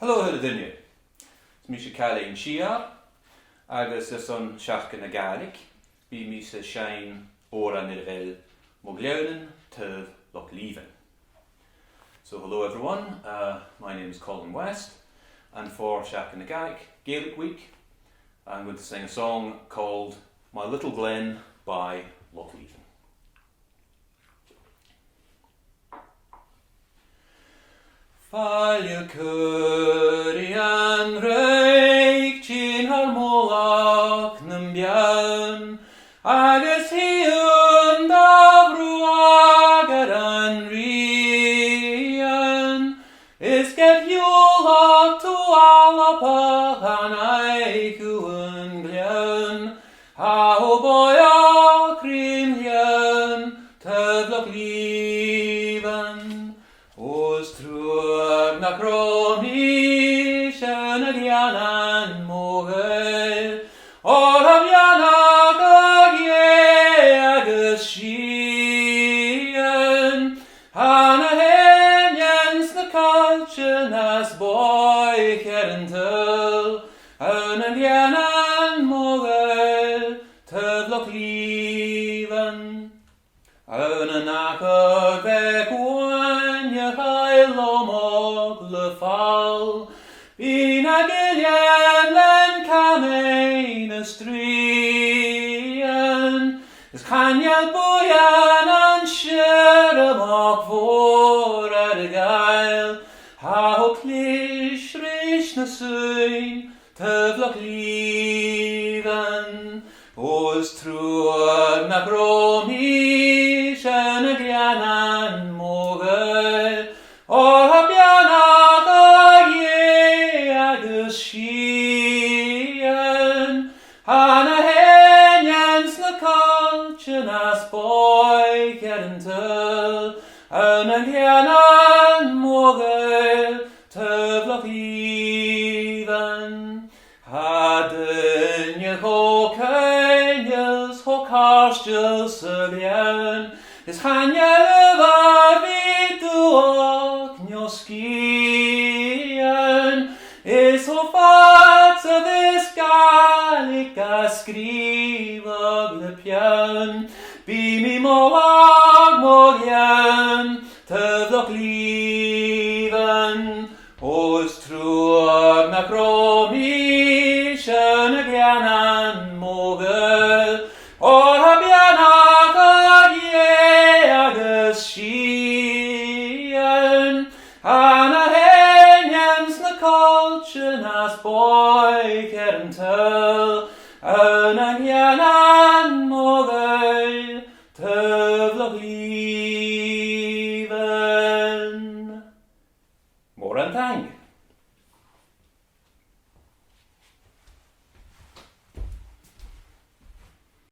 Hello, h-aibhnean. It's me Colin Agus is on Seachdain Gàidhlig. Be me shine óra nirvel mo Ghleannan Taobh Loch Liobhann. So hello everyone, my name is Colin West, and for Seachdain Gàidhlig Gaelic Week I'm going to sing a song called My Little Glen by Loch Liobhainn. Fàile cùbhraidh fhrìoich mullach Nam Beann, Agus thu'n ruadh is get mullach thu'n Gleannan bòidhch Ghleannan Taobh Loch Liobhann, truagh nach robh Gleannan beannachadh Agus h-aibhnean na coilltean bòidhch gleannan ghaoil Taobh Loch Liobhainn, nach le Fàile Ghleannan is canal buan an fhraoich ghaoil na Taobh Loch Liobhainn, truagh nach robh Gleannan ghaoil beannachadh Agus h-aibhnean na coilltean bòidhch gleannan ghaoil Taobh Loch Liobhainn. Ceilidh is hanneamh is ho fat of this Gaidhlig skribh be me mullach Taobh Loch Liobhainn, is truagh nach robh Gleannan ghaoil beannachadh Agus h-aibhnean na coilltean bòidhch gleannan ghaoil Taobh Loch Liobhainn.